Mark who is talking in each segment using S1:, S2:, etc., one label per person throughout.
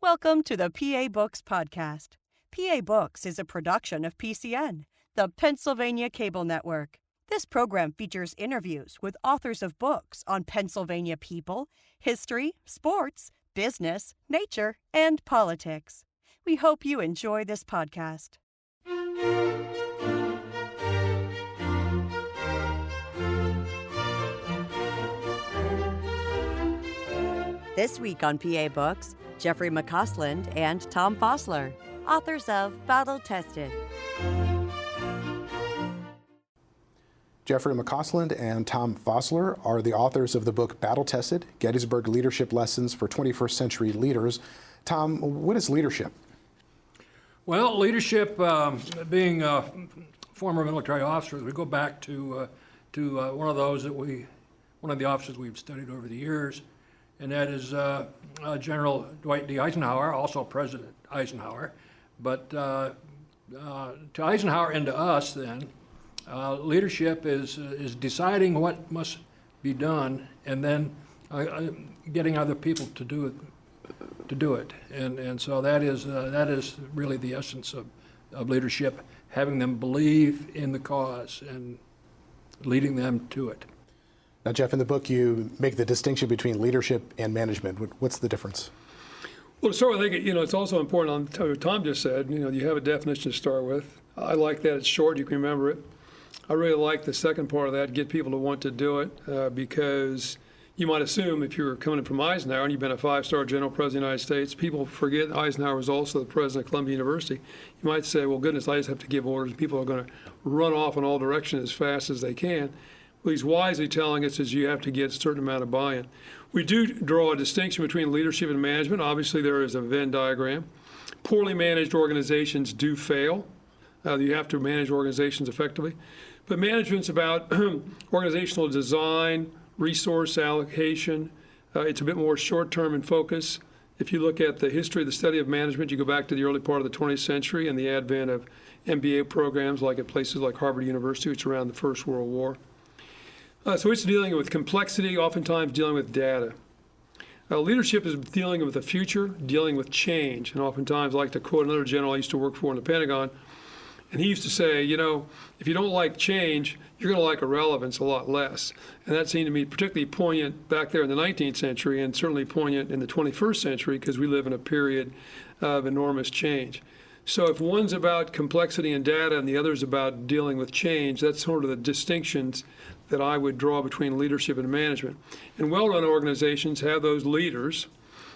S1: Welcome to the PA Books Podcast. PA Books is a production of PCN, the Pennsylvania Cable Network. This program features interviews with authors of books on Pennsylvania people, history, sports, business, nature, and politics. We hope you enjoy this podcast. This week on PA Books, Jeffrey McCausland and Tom Vossler, authors of Battle Tested.
S2: Jeffrey McCausland and Tom Vossler are the authors of the book Battle Tested, Gettysburg Leadership Lessons for 21st Century Leaders. Tom, what is leadership?
S3: Well, leadership, being former military officers, we go back to one of the officers we've studied over the years, and that is General Dwight D. Eisenhower, also President Eisenhower. But to Eisenhower and to us then, leadership is deciding what must be done and then getting other people to do it. And so that is really the essence of leadership, having them believe in the cause and leading them to it.
S2: Now, Jeff, in the book you make the distinction between leadership and management. What's the difference?
S4: Well, to start with, I think it's also important on what Tom just said. You have a definition to start with. I like that it's short, you can remember it. I really like the second part of that, get people to want to do it, because you might assume if you're coming from Eisenhower and you've been a five-star general president of the United States, people forget Eisenhower was also the president of Columbia University. You might say, well, goodness, I just have to give orders. People are going to run off in all directions as fast as they can. What he's wisely telling us is you have to get a certain amount of buy-in. We do draw a distinction between leadership and management. Obviously, there is a Venn diagram. Poorly managed organizations do fail. You have to manage organizations effectively. But management's about organizational design, resource allocation. It's a bit more short-term in focus. If you look at the history of the study of management, you go back to the early part of the 20th century and the advent of MBA programs like at places like Harvard University, which around the First World War. So it's dealing with complexity, oftentimes dealing with data. Leadership is dealing with the future, dealing with change. And oftentimes, I like to quote another general I used to work for in the Pentagon, and he used to say, if you don't like change, you're going to like irrelevance a lot less. And that seemed to me particularly poignant back there in the 19th century and certainly poignant in the 21st century because we live in a period of enormous change. So if one's about complexity and data and the other's about dealing with change, that's sort of the distinctions that I would draw between leadership and management. And well-run organizations have those leaders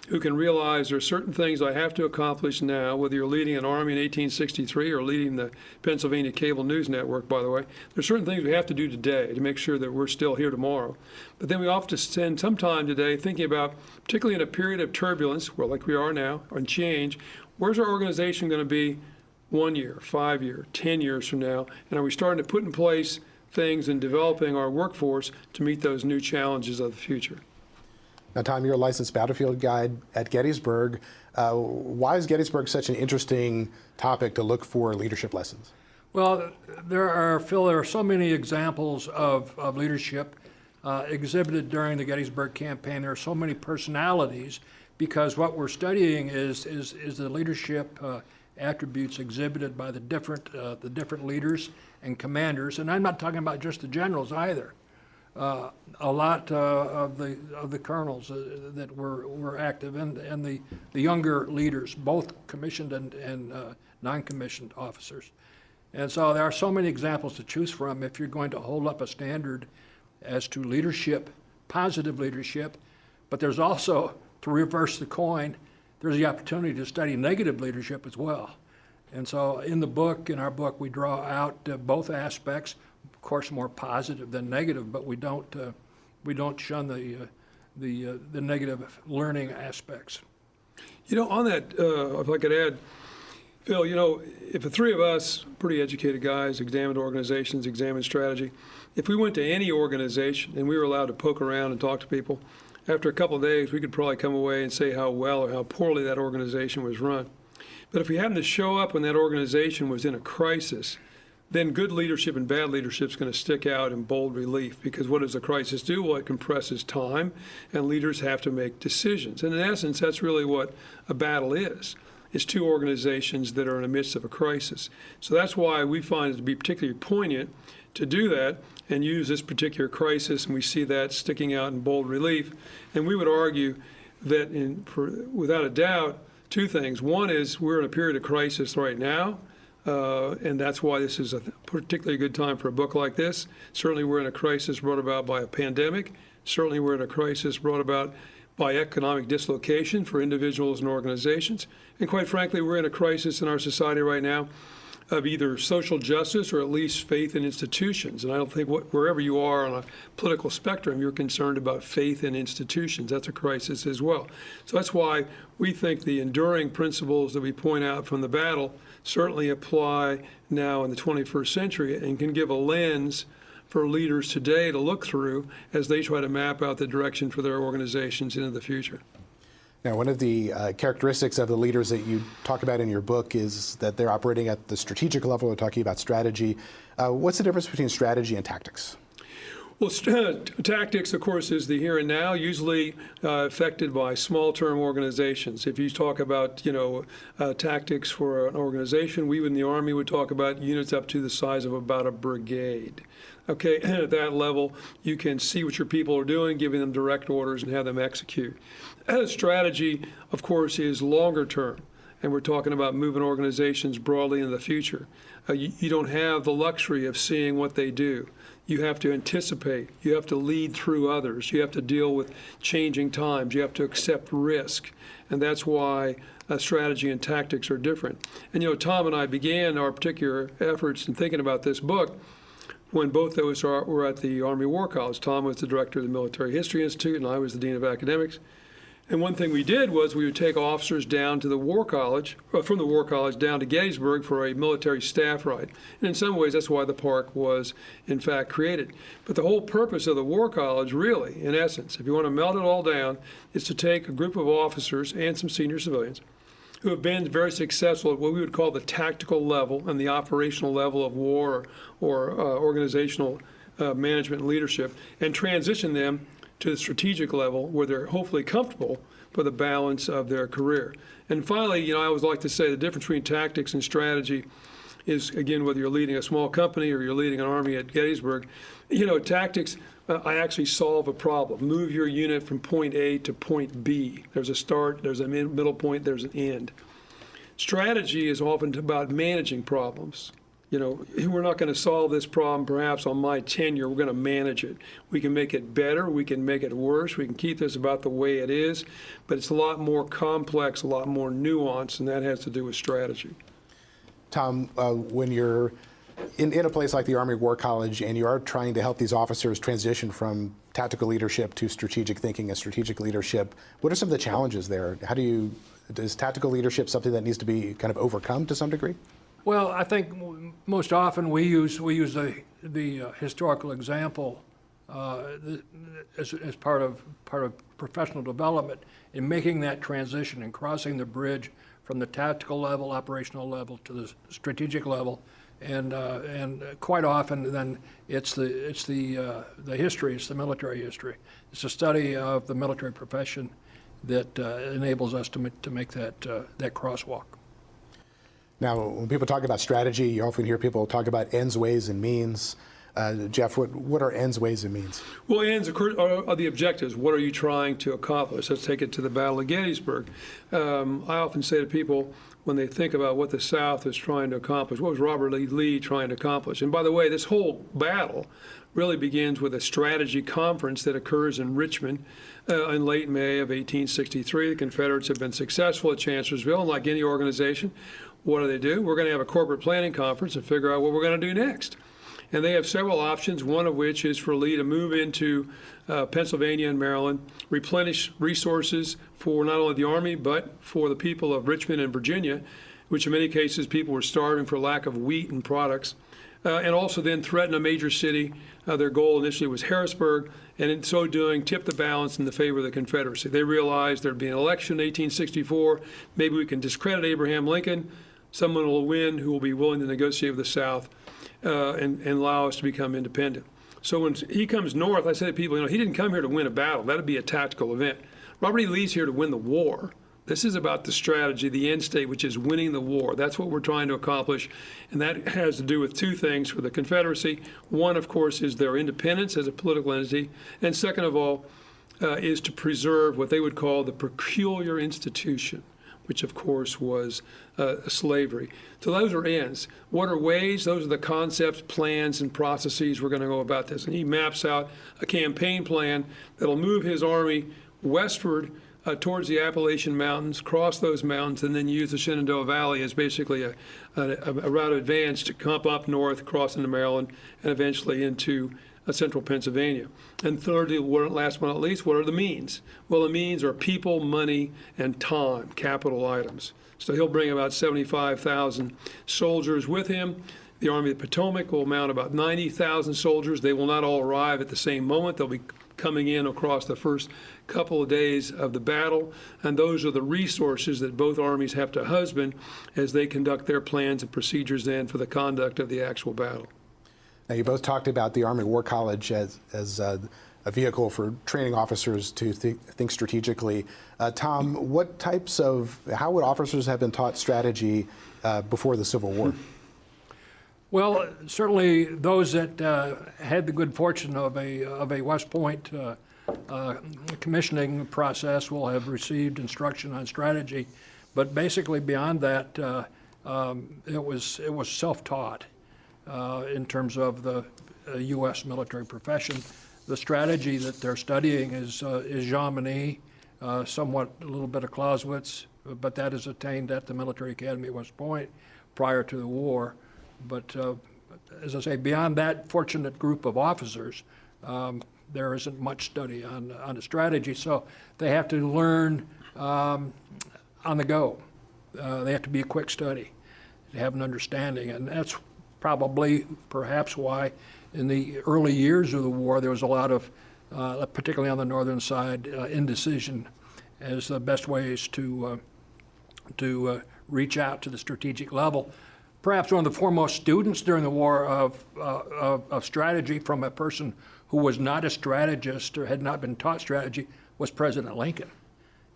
S4: who can realize there are certain things I have to accomplish now, whether you're leading an army in 1863 or leading the Pennsylvania Cable News Network, by the way. There's certain things we have to do today to make sure that we're still here tomorrow. But then we often spend some time today thinking about, particularly in a period of turbulence, well, like we are now, and change, where's our organization going to be 1 year, 5 years, 10 years from now? And are we starting to put in place things and developing our workforce to meet those new challenges of the future?
S2: Now, Tom, you're a licensed battlefield guide at Gettysburg. Why is Gettysburg such an interesting topic to look for leadership lessons?
S3: Well, there are so many examples of leadership exhibited during the Gettysburg campaign. There are so many personalities because what we're studying is the leadership attributes exhibited by the different leaders and commanders. And I'm not talking about just the generals either. A lot of the colonels that were active and the younger leaders, both commissioned and non-commissioned officers. And so there are so many examples to choose from if you're going to hold up a standard as to leadership, positive leadership, but there's also, to reverse the coin, there's the opportunity to study negative leadership as well. And so in our book, we draw out both aspects, of course more positive than negative, but we don't shun the negative learning aspects.
S4: On that, if I could add, Phil, if the three of us, pretty educated guys, examined organizations, examined strategy, if we went to any organization and we were allowed to poke around and talk to people, after a couple of days, we could probably come away and say how well or how poorly that organization was run. But if we happened to show up when that organization was in a crisis, then good leadership and bad leadership is going to stick out in bold relief, because what does a crisis do? Well, it compresses time, and leaders have to make decisions. And in essence, that's really what a battle is. It's two organizations that are in the midst of a crisis. So that's why we find it to be particularly poignant to do that and use this particular crisis, and we see that sticking out in bold relief. And we would argue that, without a doubt, two things. One is we're in a period of crisis right now, and that's why this is a particularly good time for a book like this. Certainly we're in a crisis brought about by a pandemic. Certainly we're in a crisis brought about by economic dislocation for individuals and organizations. And quite frankly, we're in a crisis in our society right now of either social justice or at least faith in institutions. And I don't think wherever you are on a political spectrum, you're concerned about faith in institutions. That's a crisis as well. So that's why we think the enduring principles that we point out from the battle certainly apply now in the 21st century and can give a lens for leaders today to look through as they try to map out the direction for their organizations into the future.
S2: Now, one of the characteristics of the leaders that you talk about in your book is that they're operating at the strategic level. We're talking about strategy. What's the difference between strategy and tactics?
S4: Well, tactics, of course, is the here and now, usually affected by small-term organizations. If you talk about, tactics for an organization, we in the Army would talk about units up to the size of about a brigade. Okay, at that level, you can see what your people are doing, giving them direct orders, and have them execute. Strategy, of course, is longer term, and we're talking about moving organizations broadly in the future. You don't have the luxury of seeing what they do. You have to anticipate. You have to lead through others. You have to deal with changing times. You have to accept risk, and that's why strategy and tactics are different. And Tom and I began our particular efforts in thinking about this book when both of us were at the Army War College. Tom was the director of the Military History Institute, and I was the dean of academics. And one thing we did was we would take officers down to the War College, from the War College down to Gettysburg for a military staff ride. And in some ways, that's why the park was, in fact, created. But the whole purpose of the War College, really, in essence, if you want to melt it all down, is to take a group of officers and some senior civilians who have been very successful at what we would call the tactical level and the operational level of war or organizational management and leadership, and transition them to the strategic level where they're hopefully comfortable for the balance of their career. And finally, I always like to say the difference between tactics and strategy is, again, whether you're leading a small company or you're leading an army at Gettysburg, tactics, I actually solve a problem. Move your unit from point A to point B. There's a start, there's a middle point, there's an end. Strategy is often about managing problems. We're not going to solve this problem perhaps on my tenure. We're going to manage it. We can make it better. We can make it worse. We can keep this about the way it is. But it's a lot more complex, a lot more nuanced, and that has to do with strategy.
S2: Tom, when you're in a place like the Army War College and you are trying to help these officers transition from tactical leadership to strategic thinking and strategic leadership, what are some of the challenges there? Is tactical leadership something that needs to be kind of overcome to some degree?
S3: Well, I think most often we use the historical example as part of professional development in making that transition and crossing the bridge from the tactical level, operational level, to the strategic level, and quite often then it's the history, it's the military history, it's a study of the military profession that enables us to make that crosswalk.
S2: Now, when people talk about strategy, you often hear people talk about ends, ways, and means. Jeff, what are ends, ways, and means?
S4: Well, ends are the objectives. What are you trying to accomplish? Let's take it to the Battle of Gettysburg. I often say to people when they think about what the South is trying to accomplish, what was Robert E. Lee trying to accomplish? And by the way, this whole battle really begins with a strategy conference that occurs in Richmond in late May of 1863. The Confederates have been successful at Chancellorsville, and like any organization, what do? We're going to have a corporate planning conference and figure out what we're going to do next. And they have several options, one of which is for Lee to move into Pennsylvania and Maryland, replenish resources for not only the Army, but for the people of Richmond and Virginia, which in many cases people were starving for lack of wheat and products, and also then threaten a major city. Their goal initially was Harrisburg, and in so doing, tip the balance in the favor of the Confederacy. They realized there'd be an election in 1864. Maybe we can discredit Abraham Lincoln. Someone will win who will be willing to negotiate with the South. and allow us to become independent. So when he comes north, I say to people, he didn't come here to win a battle. That would be a tactical event. Robert E. Lee's here to win the war. This is about the strategy, the end state, which is winning the war. That's what we're trying to accomplish, and that has to do with two things for the Confederacy. One, of course, is their independence as a political entity, and second of all, is to preserve what they would call the peculiar institution, which of course was slavery. So those are ends. What are ways? Those are the concepts, plans, and processes we're going to go about this. And he maps out a campaign plan that'll move his army westward towards the Appalachian Mountains, cross those mountains, and then use the Shenandoah Valley as basically a route of advance to come up north, cross into Maryland, and eventually into central Pennsylvania. And thirdly, last but not least, what are the means? Well, the means are people, money, and time, capital items. So he'll bring about 75,000 soldiers with him. The Army of the Potomac will mount about 90,000 soldiers. They will not all arrive at the same moment. They'll be coming in across the first couple of days of the battle, and those are the resources that both armies have to husband as they conduct their plans and procedures then for the conduct of the actual battle.
S2: Now, you both talked about the Army War College as a vehicle for training officers to think strategically. Tom, how would officers have been taught strategy before the Civil War?
S3: Well, certainly those that had the good fortune of a West Point commissioning process will have received instruction on strategy, but basically beyond that, it was self-taught in terms of the U.S. military profession. The strategy that they're studying is Jomini, somewhat a little bit of Clausewitz, but that is attained at the Military Academy at West Point prior to the war. But as I say, beyond that fortunate group of officers, there isn't much study on the strategy. So they have to learn on the go. They have to be a quick study to have an understanding. And that's perhaps why in the early years of the war there was a lot of, particularly on the northern side, indecision as the best ways to reach out to the strategic level. Perhaps one of the foremost students during the war of strategy from a person who was not a strategist or had not been taught strategy was President Lincoln.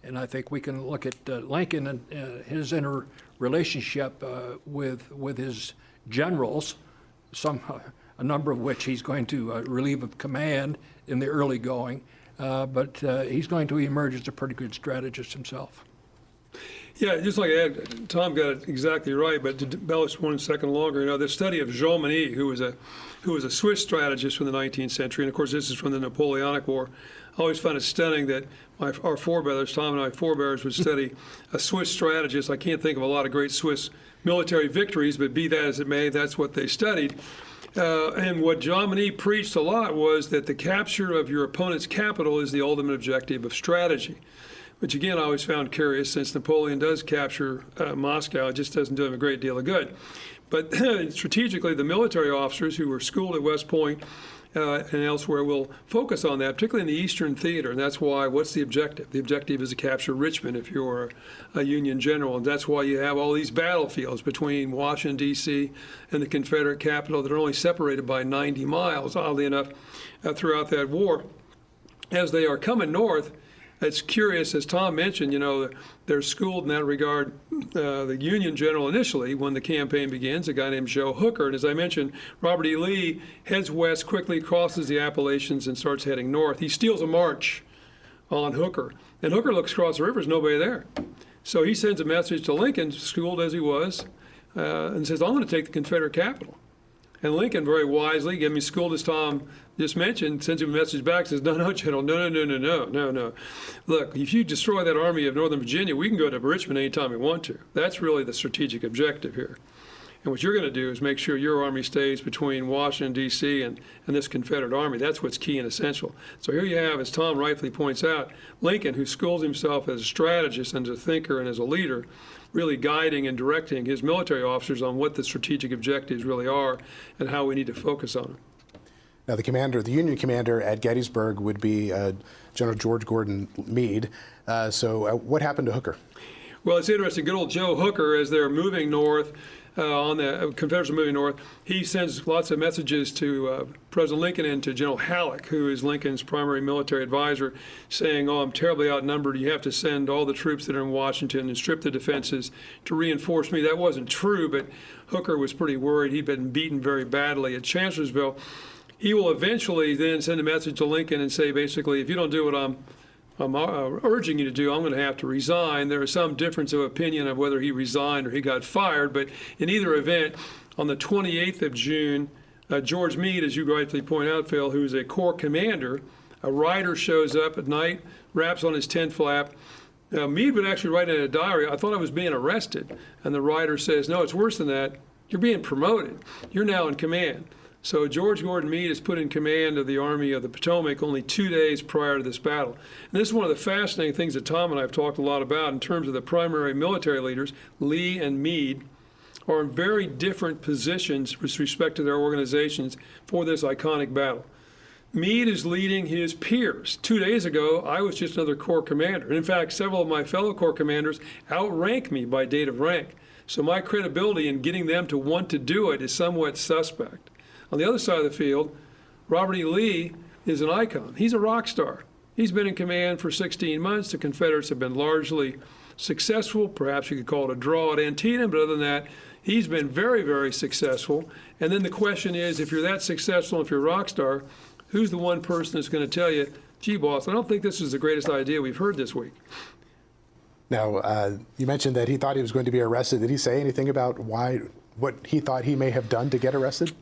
S3: And I think we can look at Lincoln and his interrelationship with his generals, a number of which he's going to relieve of command in the early going, but he's going to emerge as a pretty good strategist himself.
S4: Yeah, just like Tom got it exactly right, but to embellish 1 second longer, the study of Jomini, who was a Swiss strategist from the 19th century, and of course this is from the Napoleonic War. I always find it stunning that our forebears, Tom and I, forebears, would study a Swiss strategist. I can't think of a lot of great Swiss military victories, but be that as it may, that's what they studied. And what Jomini preached a lot was that the capture of your opponent's capital is the ultimate objective of strategy. Which again, I always found curious, since Napoleon does capture Moscow, it just doesn't do him a great deal of good. But strategically, the military officers who were schooled at West Point and elsewhere will focus on that, particularly in the Eastern Theater. And that's why, what's the objective? The objective is to capture Richmond if you're a Union general. And that's why you have all these battlefields between Washington, D.C. and the Confederate capital that are only separated by 90 miles, oddly enough, throughout that war. As they are coming north, it's curious, as Tom mentioned, they're schooled in that regard. The Union general initially, when the campaign begins, a guy named Joe Hooker. And as I mentioned, Robert E. Lee heads west, quickly crosses the Appalachians and starts heading north. He steals a march on Hooker. And Hooker looks across the river, there's nobody there. So he sends a message to Lincoln, schooled as he was, and says, I'm going to take the Confederate capital. And Lincoln, very wisely, given me schooled as Tom just mentioned, sends him a message back, says, no, General, no. Look, if you destroy that army of Northern Virginia, we can go to Richmond anytime we want to. That's really the strategic objective here. And what you're going to do is make sure your army stays between Washington, D.C. and this Confederate army. That's what's key and essential. So here you have, as Tom rightfully points out, Lincoln, who schools himself as a strategist and as a thinker and as a leader, really guiding and directing his military officers on what the strategic objectives really are and how we need to focus on them.
S2: Now, the Union commander at Gettysburg would be General George Gordon Meade. So what happened to Hooker?
S4: Well, it's interesting. Good old Joe Hooker, as they're moving north, on the Confederates are moving north, he sends lots of messages to President Lincoln and to General Halleck, who is Lincoln's primary military advisor, saying, oh, I'm terribly outnumbered. You have to send all the troops that are in Washington and strip the defenses to reinforce me. That wasn't true, but Hooker was pretty worried. He'd been beaten very badly at Chancellorsville. He will eventually then send a message to Lincoln and say, basically, if you don't do what I'm urging you to do, I'm going to have to resign. There is some difference of opinion of whether he resigned or he got fired, but in either event, on the 28th of June, George Meade, as you rightfully point out, Phil, who's a Corps commander, a rider shows up at night, raps on his tent flap. Meade would actually write in a diary, I thought I was being arrested. And the rider says, no, it's worse than that. You're being promoted. You're now in command. So George Gordon Meade is put in command of the Army of the Potomac only 2 days prior to this battle. And this is one of the fascinating things that Tom and I have talked a lot about in terms of the primary military leaders. Lee and Meade are in very different positions with respect to their organizations for this iconic battle. Meade is leading his peers. 2 days ago, I was just another Corps commander. And in fact, several of my fellow Corps commanders outrank me by date of rank. So my credibility in getting them to want to do it is somewhat suspect. On the other side of the field, Robert E. Lee is an icon. He's a rock star. He's been in command for 16 months. The Confederates have been largely successful. Perhaps you could call it a draw at Antietam, but other than that, he's been very, very successful. And then the question is, if you're that successful, if you're a rock star, who's the one person that's going to tell you, gee, boss, I don't think this is the greatest idea we've heard this week?
S2: Now, you mentioned that he thought he was going to be arrested. Did he say anything about what he thought he may have done to get arrested?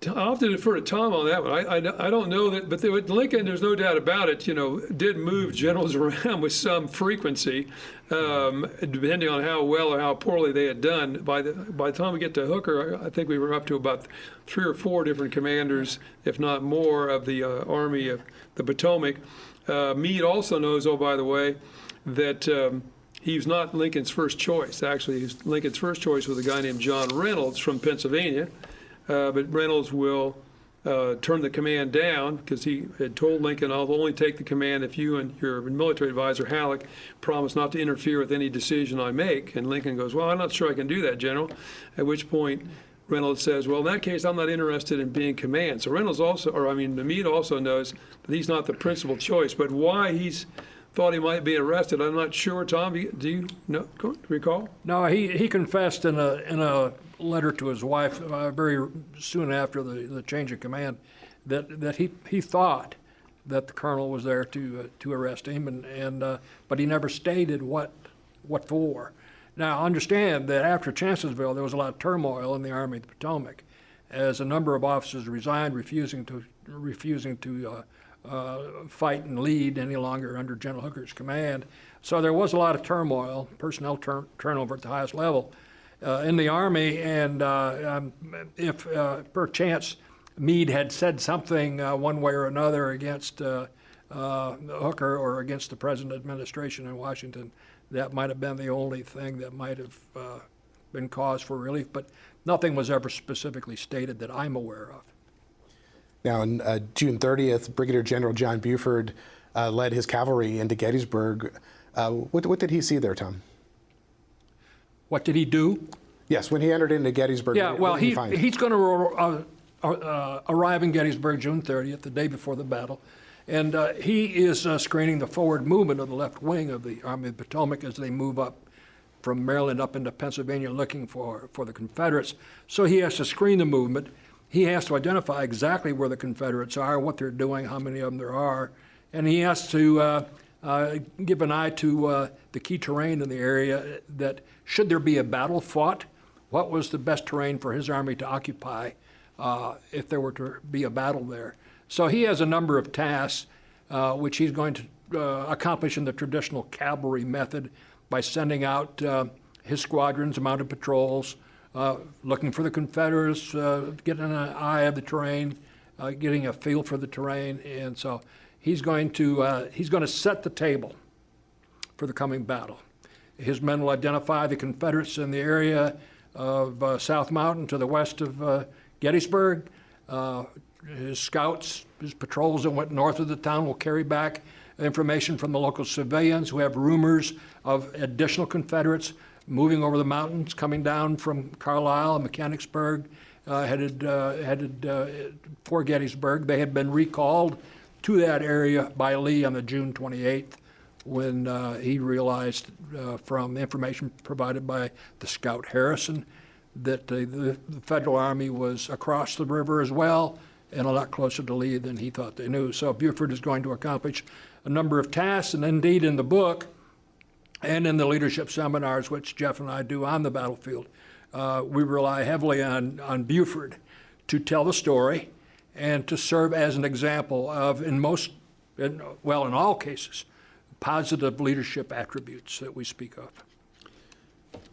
S4: I'll have to defer to Tom on that one. I don't know that, but Lincoln, there's no doubt about it, did move generals around with some frequency, depending on how well or how poorly they had done. By the time we get to Hooker, I think we were up to about 3 or 4 different commanders, if not more, of the Army of the Potomac. Meade also knows, oh, by the way, that he's not Lincoln's first choice. Actually, Lincoln's first choice was a guy named John Reynolds from Pennsylvania. But Reynolds will turn the command down because he had told Lincoln, I'll only take the command if you and your military advisor, Halleck, promise not to interfere with any decision I make. And Lincoln goes, well, I'm not sure I can do that, General. At which point Reynolds says, well, in that case, I'm not interested in being command. So Meade also knows that he's not the principal choice. But why he's thought he might be arrested, I'm not sure. Tom, do you recall?
S3: No, he confessed in a letter to his wife very soon after the change of command that he thought that the colonel was there to arrest him, but he never stated what for. Now, understand that after Chancellorsville, there was a lot of turmoil in the Army of the Potomac, as a number of officers resigned, refusing to fight and lead any longer under General Hooker's command. So there was a lot of turmoil, personnel turnover at the highest level in the Army, and if perchance Meade had said something one way or another against Hooker or against the present administration in Washington, that might have been the only thing that might have been cause for relief, but nothing was ever specifically stated that I'm aware of.
S2: Now, on June 30th, Brigadier General John Buford led his cavalry into Gettysburg. What did he see there, Tom?
S3: What did he do?
S2: Yes, when he entered into Gettysburg.
S3: Yeah, well,
S2: what did he find?
S3: he's going to arrive in Gettysburg June 30th, the day before the battle, and he is screening the forward movement of the left wing of the Army of the Potomac as they move up from Maryland up into Pennsylvania looking for the Confederates. So he has to screen the movement. He has to identify exactly where the Confederates are, what they're doing, how many of them there are, and he has to give an eye to the key terrain in the area, that should there be a battle fought, what was the best terrain for his army to occupy if there were to be a battle there. So he has a number of tasks which he's going to accomplish in the traditional cavalry method by sending out his squadrons, mounted patrols, looking for the Confederates, getting an eye of the terrain, getting a feel for the terrain, and so he's going to set the table for the coming battle. His men will identify the Confederates in the area of South Mountain to the west of Gettysburg. His scouts, his patrols that went north of the town will carry back information from the local civilians who have rumors of additional Confederates moving over the mountains, coming down from Carlisle and Mechanicsburg, headed for Gettysburg. They had been recalled to that area by Lee on the June 28th when he realized from information provided by the scout Harrison that the Federal Army was across the river as well and a lot closer to Lee than he thought they knew. So Buford is going to accomplish a number of tasks, and indeed in the book and in the leadership seminars, which Jeff and I do on the battlefield, we rely heavily on Buford to tell the story and to serve as an example of, in all cases, positive leadership attributes that we speak of.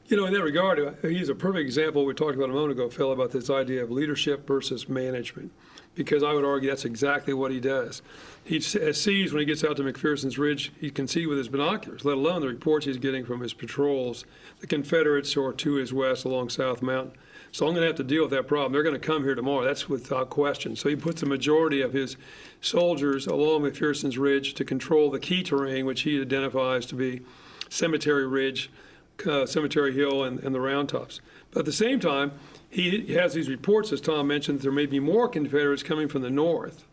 S4: You know, in that regard, he's a perfect example we talked about a moment ago, Phil, about this idea of leadership versus management, because I would argue that's exactly what he does. He sees when he gets out to McPherson's Ridge, he can see with his binoculars, let alone the reports he's getting from his patrols, the Confederates who are to his west along South Mountain. So I'm going to have to deal with that problem. They're going to come here tomorrow. That's without question. So he puts the majority of his soldiers along McPherson's Ridge to control the key terrain, which he identifies to be Cemetery Ridge, Cemetery Hill, and the Round Tops. But at the same time, he has these reports, as Tom mentioned, that there may be more Confederates coming from the north.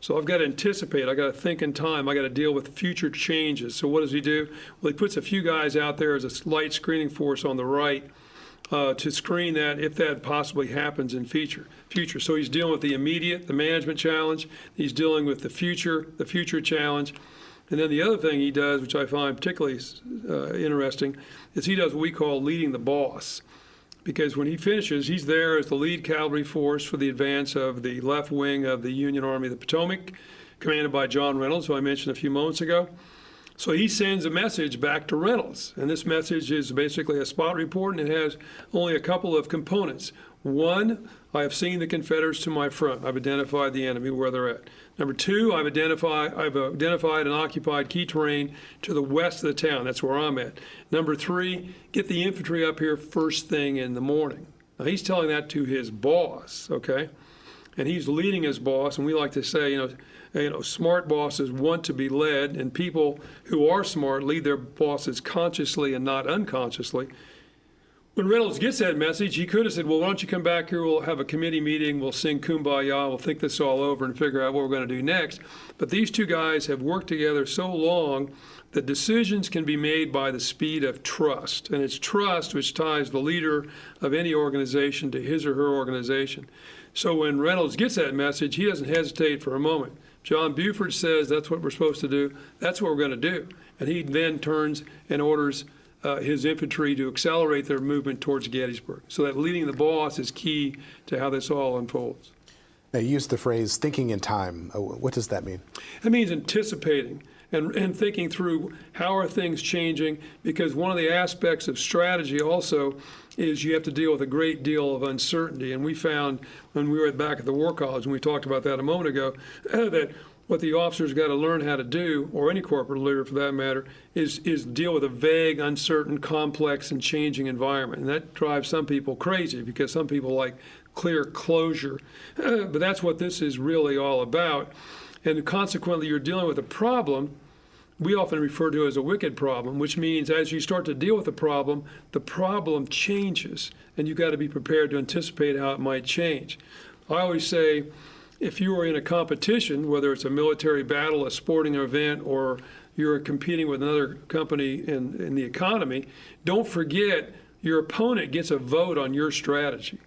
S4: So I've got to anticipate, I've got to think in time, I've got to deal with future changes. So what does he do? Well, he puts a few guys out there as a light screening force on the right to screen that if that possibly happens in future. So he's dealing with the immediate, the management challenge. He's dealing with the future challenge. And then the other thing he does, which I find particularly interesting, is he does what we call leading the boss. Because when he finishes, he's there as the lead cavalry force for the advance of the left wing of the Union Army of the Potomac, commanded by John Reynolds, who I mentioned a few moments ago. So he sends a message back to Reynolds, and this message is basically a spot report, and it has only a couple of components. One, I have seen the Confederates to my front. I've identified the enemy, where they're at. Number two, I've identified and occupied key terrain to the west of the town. That's where I'm at. Number three, get the infantry up here first thing in the morning. Now, he's telling that to his boss, okay? And he's leading his boss, and we like to say, smart bosses want to be led, and people who are smart lead their bosses consciously and not unconsciously. When Reynolds gets that message, he could have said, well, why don't you come back here, we'll have a committee meeting, we'll sing Kumbaya, we'll think this all over and figure out what we're going to do next. But these two guys have worked together so long that decisions can be made by the speed of trust. And it's trust which ties the leader of any organization to his or her organization. So when Reynolds gets that message, he doesn't hesitate for a moment. John Buford says that's what we're supposed to do, that's what we're going to do. And he then turns and orders his infantry to accelerate their movement towards Gettysburg. So that leading the boss is key to how this all unfolds.
S2: Now, you used the phrase thinking in time. What does that mean?
S4: It means anticipating and thinking through how are things changing, because one of the aspects of strategy also is you have to deal with a great deal of uncertainty. And we found when we were back at the War College, and we talked about that a moment ago, that what the officers got to learn how to do, or any corporate leader for that matter, is deal with a vague, uncertain, complex, and changing environment. And that drives some people crazy, because some people like clear closure. But that's what this is really all about. And consequently, you're dealing with a problem we often refer to as a wicked problem, which means as you start to deal with the problem changes, and you've got to be prepared to anticipate how it might change. I always say, if you are in a competition, whether it's a military battle, a sporting event, or you're competing with another company in the economy, don't forget your opponent gets a vote on your strategy.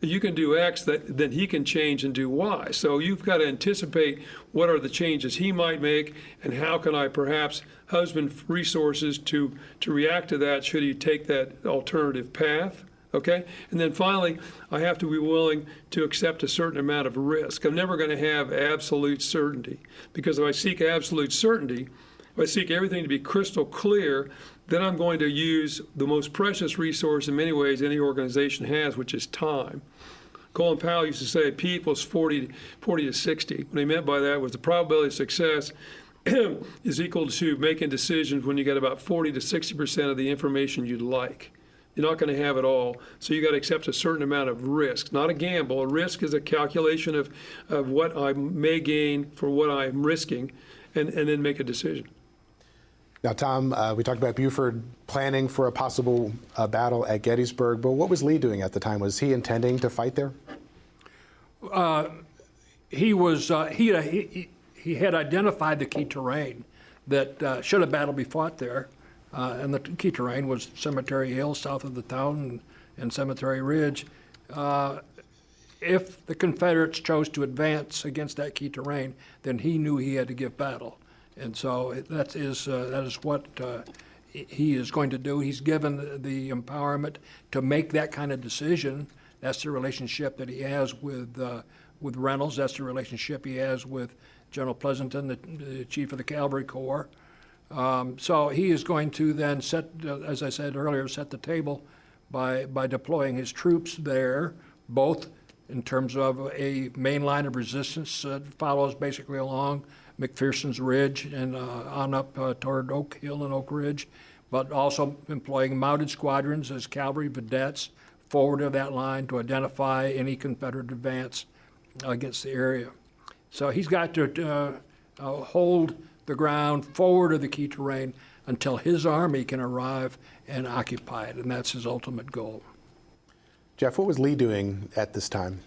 S4: You can do X, then he can change and do Y. So you've got to anticipate what are the changes he might make, and how can I perhaps husband resources to react to that should he take that alternative path. Okay? And then finally, I have to be willing to accept a certain amount of risk. I'm never going to have absolute certainty, because if I seek absolute certainty, if I seek everything to be crystal clear, then I'm going to use the most precious resource in many ways any organization has, which is time. Colin Powell used to say P equals 40 to 60. What he meant by that was the probability of success is equal to making decisions when you get about 40 to 60% of the information you'd like. You're not going to have it all, so you got to accept a certain amount of risk, not a gamble. A risk is a calculation of what I may gain for what I'm risking, and then make a decision.
S2: Now, Tom, we talked about Buford planning for a possible battle at Gettysburg, but what was Lee doing at the time? Was he intending to fight there?
S3: He had identified the key terrain that should a battle be fought there, and the key terrain was Cemetery Hill south of the town and Cemetery Ridge. If the Confederates chose to advance against that key terrain, then he knew he had to give battle. And so that is what he is going to do. He's given the empowerment to make that kind of decision. That's the relationship that he has with Reynolds. That's the relationship he has with General Pleasanton, the chief of the Cavalry Corps. So he is going to then set, as I said earlier, set the table by deploying his troops there, both in terms of a main line of resistance that follows basically along McPherson's Ridge and on up toward Oak Hill and Oak Ridge, but also employing mounted squadrons as cavalry vedettes forward of that line to identify any Confederate advance against the area. So he's got to hold the ground forward of the key terrain until his army can arrive and occupy it, and that's his ultimate goal.
S2: Jeff, what was Lee doing at this time?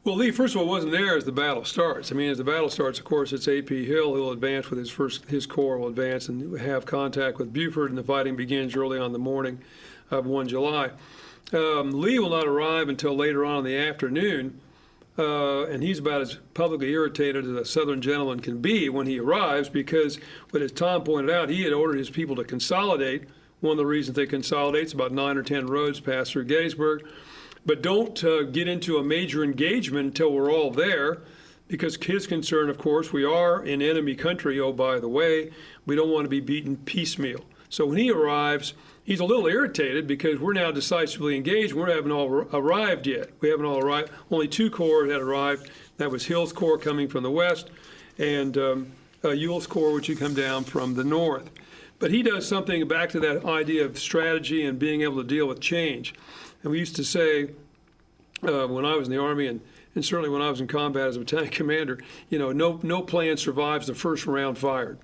S4: Well, Lee, first of all, wasn't there as the battle starts. I mean, as the battle starts, of course, it's A.P. Hill who will advance with his corps will advance and have contact with Buford, and the fighting begins early on the morning of 1 July. Lee will not arrive until later on in the afternoon, and he's about as publicly irritated as a Southern gentleman can be when he arrives because, but as Tom pointed out, he had ordered his people to consolidate. One of the reasons they consolidate is about 9 or 10 roads pass through Gettysburg. But don't get into a major engagement until we're all there, because his concern, of course, we are in enemy country, oh, by the way. We don't want to be beaten piecemeal. So when he arrives, he's a little irritated because we're now decisively engaged. We haven't all arrived yet. We haven't all arrived. Only 2 corps had arrived. That was Hill's corps coming from the west and Ewell's corps, which had come down from the north. But he does something back to that idea of strategy and being able to deal with change. And we used to say, when I was in the Army, and certainly when I was in combat as a battalion commander, no plan survives the first round fired.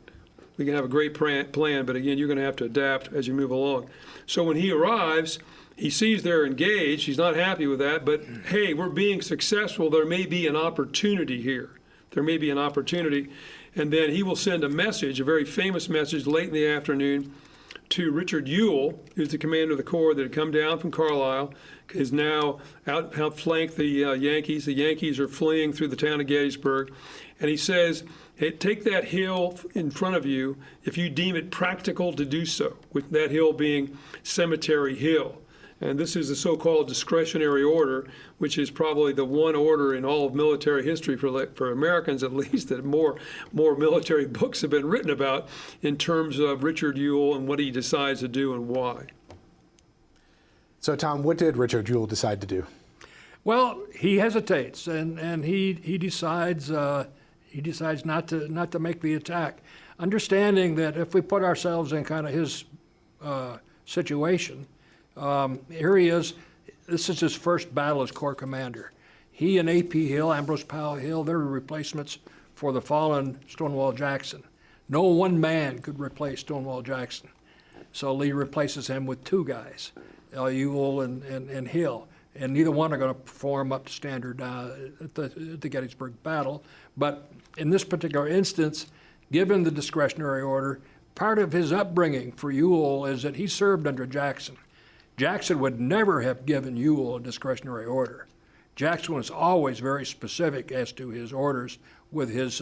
S4: We can have a great plan, but again, you're going to have to adapt as you move along. So when he arrives, he sees they're engaged. He's not happy with that, but hey, we're being successful. There may be an opportunity here. There may be an opportunity. And then he will send a message, a very famous message, late in the afternoon, to Richard Ewell, who's the commander of the corps that had come down from Carlisle, is now outflanked the Yankees. The Yankees are fleeing through the town of Gettysburg. And he says, hey, take that hill in front of you if you deem it practical to do so, with that hill being Cemetery Hill. And this is the so-called discretionary order, which is probably the one order in all of military history for Americans, at least, that more military books have been written about in terms of Richard Ewell and what he decides to do and why.
S2: So, Tom, what did Richard Ewell decide to do?
S3: Well, he hesitates, and he decides not to make the attack, understanding that if we put ourselves in kind of his situation. Here he is. This is his first battle as Corps commander. He and A.P. Hill, Ambrose Powell Hill, they're replacements for the fallen Stonewall Jackson. No one man could replace Stonewall Jackson. So Lee replaces him with 2 guys, Ewell and Hill. And neither one are going to perform up to standard at the Gettysburg battle. But in this particular instance, given the discretionary order, part of his upbringing for Ewell is that he served under Jackson. Jackson would never have given Ewell a discretionary order. Jackson was always very specific as to his orders with his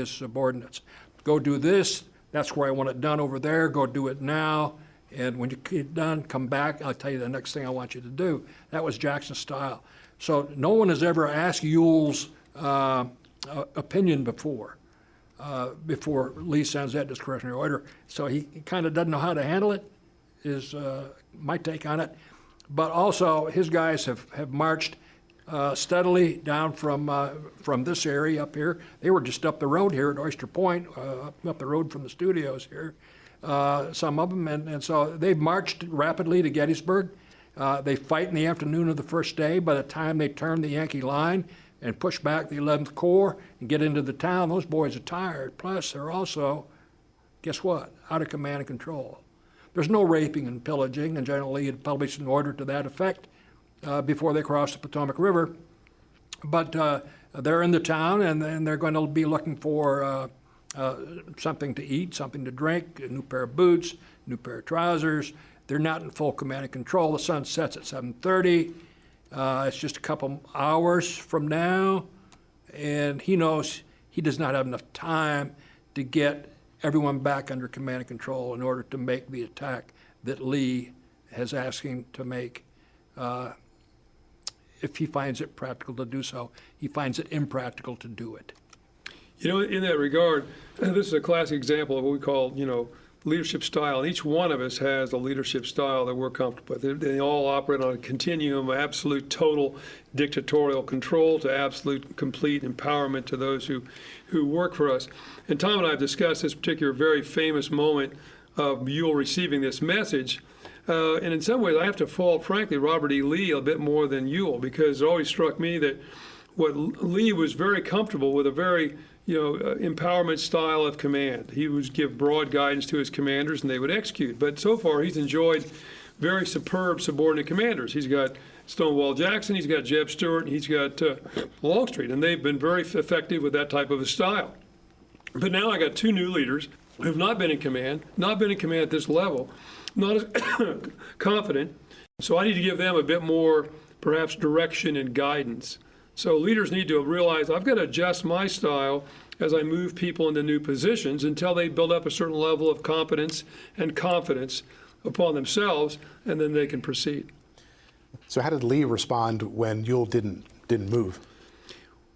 S3: subordinates. Go do this. That's where I want it done over there. Go do it now. And when you get done, come back. I'll tell you the next thing I want you to do. That was Jackson's style. So no one has ever asked Ewell's opinion before Lee sends that discretionary order. So he kind of doesn't know how to handle it, is my take on it. But also, his guys have marched steadily down from this area up here. They were just up the road here at Oyster Point, up the road from the studios here, some of them. And so they've marched rapidly to Gettysburg. They fight in the afternoon of the first day. By the time they turn the Yankee line and push back the 11th Corps and get into the town, those boys are tired. Plus, they're also guess what? Out of command and control. There's no raping and pillaging, and General Lee had published an order to that effect before they crossed the Potomac River. But they're in the town, and they're going to be looking for something to eat, something to drink, a new pair of boots, new pair of trousers. They're not in full command and control. The sun sets at 7:30. It's just a couple hours from now, and he knows he does not have enough time to get everyone back under command and control in order to make the attack that Lee has asked him to make. If he finds it practical to do so, he finds it impractical to do it.
S4: In that regard, this is a classic example of what we call, leadership style. And each one of us has a leadership style that we're comfortable with. They all operate on a continuum of absolute total dictatorial control to absolute complete empowerment to those who work for us. And Tom and I have discussed this particular very famous moment of Ewell receiving this message. And in some ways, I have to fault, frankly, Robert E. Lee a bit more than Ewell, because it always struck me that what Lee was very comfortable with a very empowerment style of command. He would give broad guidance to his commanders, and they would execute. But so far, he's enjoyed very superb subordinate commanders. He's got Stonewall Jackson, he's got Jeb Stuart, and he's got Longstreet, and they've been very effective with that type of a style. But now I got two new leaders who've not been in command at this level, not as confident. So I need to give them a bit more, perhaps, direction and guidance. So leaders need to realize I've got to adjust my style as I move people into new positions until they build up a certain level of competence and confidence upon themselves, and then they can proceed.
S2: So how did Lee respond when Ewell didn't move?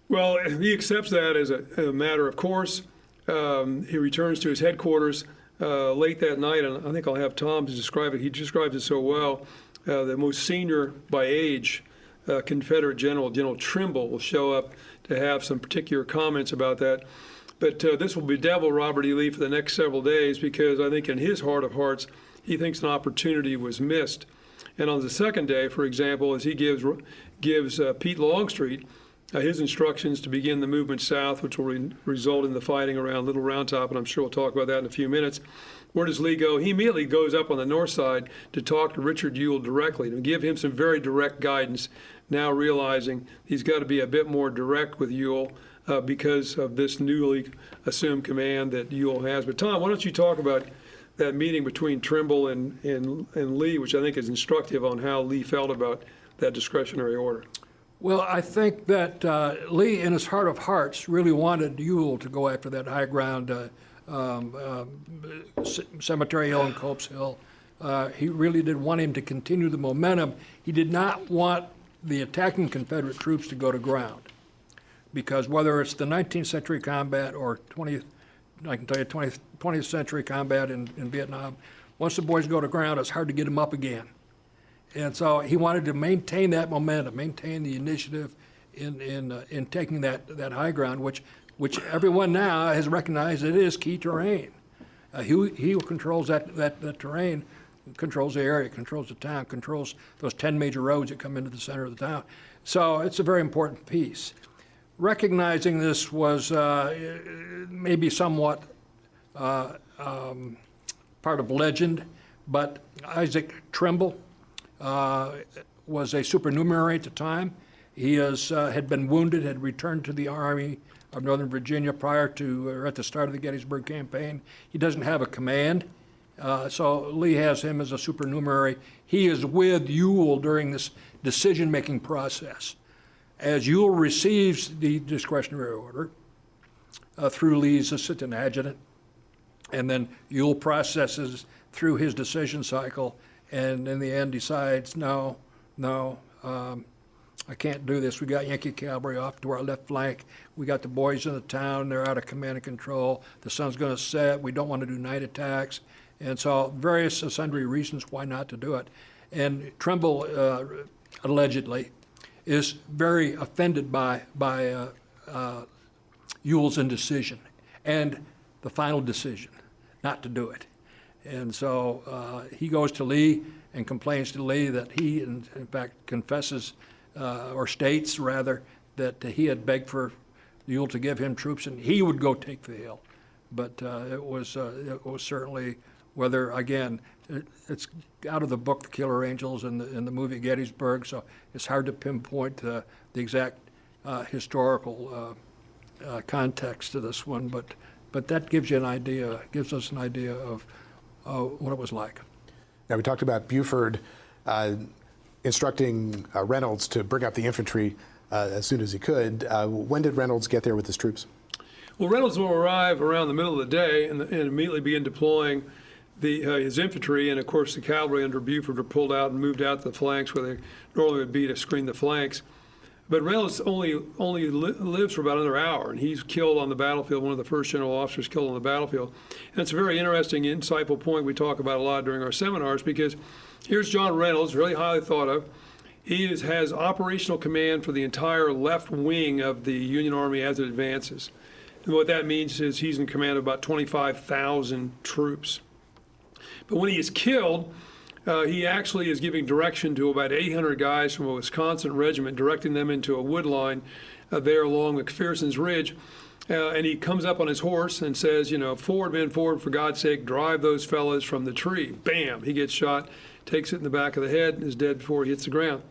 S4: Well, he accepts that as a matter of course. He returns to his headquarters late that night, and I think I'll have Tom to describe it. He describes it so well. The most senior by age Confederate General Trimble will show up to have some particular comments about that. But this will bedevil Robert E. Lee for the next several days, because I think in his heart of hearts, he thinks an opportunity was missed. And on the second day, for example, as he gives Pete Longstreet his instructions to begin the movement south, which will result in the fighting around Little Round Top, and I'm sure we'll talk about that in a few minutes. Where does Lee go? He immediately goes up on the north side to talk to Richard Ewell directly, to give him some very direct guidance, now realizing he's got to be a bit more direct with Ewell because of this newly assumed command that Ewell has. But Tom, why don't you talk about that meeting between Trimble and Lee, which I think is instructive on how Lee felt about that discretionary order.
S3: Well, I think that Lee, in his heart of hearts, really wanted Ewell to go after that high ground, Cemetery Hill and Cope's Hill. He really did want him to continue the momentum. He did not want the attacking Confederate troops to go to ground, because whether it's the 19th century combat or 20th century combat in Vietnam, once the boys go to ground, it's hard to get them up again. And so he wanted to maintain that momentum, maintain the initiative in taking that high ground, which everyone now has recognized it is key terrain. He who controls that terrain controls the area, controls the town, controls those 10 major roads that come into the center of the town. So it's a very important piece. Recognizing this was maybe somewhat part of legend, but Isaac Trimble was a supernumerary at the time. He had been wounded, had returned to the Army of Northern Virginia prior to, or at the start of the Gettysburg campaign. He doesn't have a command, so Lee has him as a supernumerary. He is with Ewell during this decision-making process. As Ewell receives the discretionary order through Lee's assistant adjutant, and then Ewell processes through his decision cycle, and in the end decides, no, I can't do this. We got Yankee cavalry off to our left flank. We got the boys in the town. They're out of command and control. The sun's going to set. We don't want to do night attacks. And so various sundry reasons why not to do it. And Trimble, allegedly, is very offended by Ewell's indecision and the final decision not to do it. And so he goes to Lee and complains to Lee that he, in fact, confesses, or states rather, that he had begged for Ewell to give him troops and he would go take the hill. but it was certainly, whether, again, it's out of the book, The Killer Angels, and the movie Gettysburg, so it's hard to pinpoint the exact historical context to this one, but that gives you an idea, gives us an idea of what it was like.
S2: Now, we talked about Buford instructing Reynolds to bring up the infantry as soon as he could. When did Reynolds get there with his troops?
S4: Well, Reynolds will arrive around the middle of the day and immediately begin deploying his infantry, and of course the cavalry under Buford are pulled out and moved out to the flanks where they normally would be to screen the flanks. But Reynolds only lives for about another hour, and he's killed on the battlefield, one of the first general officers killed on the battlefield. And it's a very interesting, insightful point we talk about a lot during our seminars, because here's John Reynolds, really highly thought of. He has operational command for the entire left wing of the Union Army as it advances. And what that means is he's in command of about 25,000 troops. But when he is killed, he actually is giving direction to about 800 guys from a Wisconsin regiment, directing them into a wood line there along McPherson's Ridge. And he comes up on his horse and says, forward, men, forward, for God's sake, drive those fellas from the tree. Bam! He gets shot, takes it in the back of the head, and is dead before he hits the ground.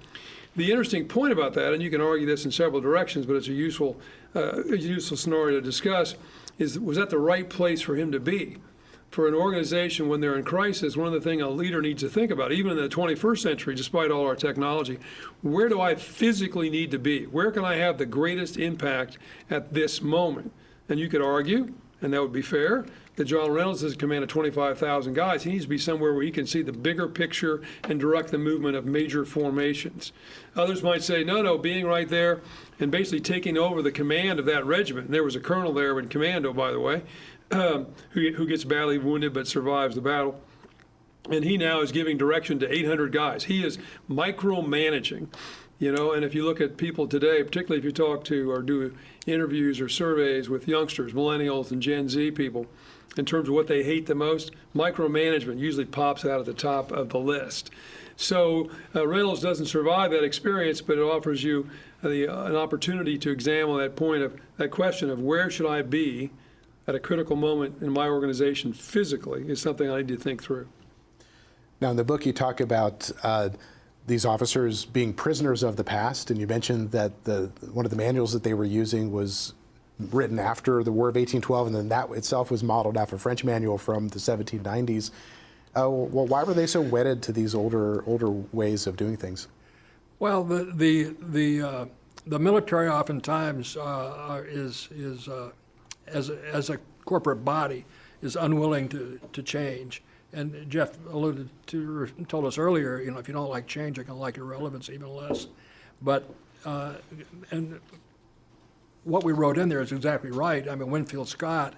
S4: The interesting point about that, and you can argue this in several directions, but it's a useful scenario to discuss, was that the right place for him to be? For an organization, when they're in crisis, one of the things a leader needs to think about, even in the 21st century, despite all our technology, where do I physically need to be? Where can I have the greatest impact at this moment? And you could argue, and that would be fair, that John Reynolds has a command of 25,000 guys. He needs to be somewhere where he can see the bigger picture and direct the movement of major formations. Others might say, no, being right there and basically taking over the command of that regiment. And there was a colonel there in commando, by the way, who gets badly wounded but survives the battle. And he now is giving direction to 800 guys. He is micromanaging, and if you look at people today, particularly if you talk to or do interviews or surveys with youngsters, millennials and Gen Z people, in terms of what they hate the most, micromanagement usually pops out at the top of the list. So Reynolds doesn't survive that experience, but it offers you an opportunity to examine that question of where should I be at a critical moment in my organization physically is something I need to think through.
S2: Now, in the book, you talk about these officers being prisoners of the past, and you mentioned that one of the manuals that they were using was written after the War of 1812, and then that itself was modeled after a French manual from the 1790s. Well, why were they so wedded to these older ways of doing things?
S3: Well, the military oftentimes as a corporate body is unwilling to change. And Jeff told us earlier, if you don't like change, you're going to like irrelevance even less. But and what we wrote in there is exactly right. I mean, Winfield Scott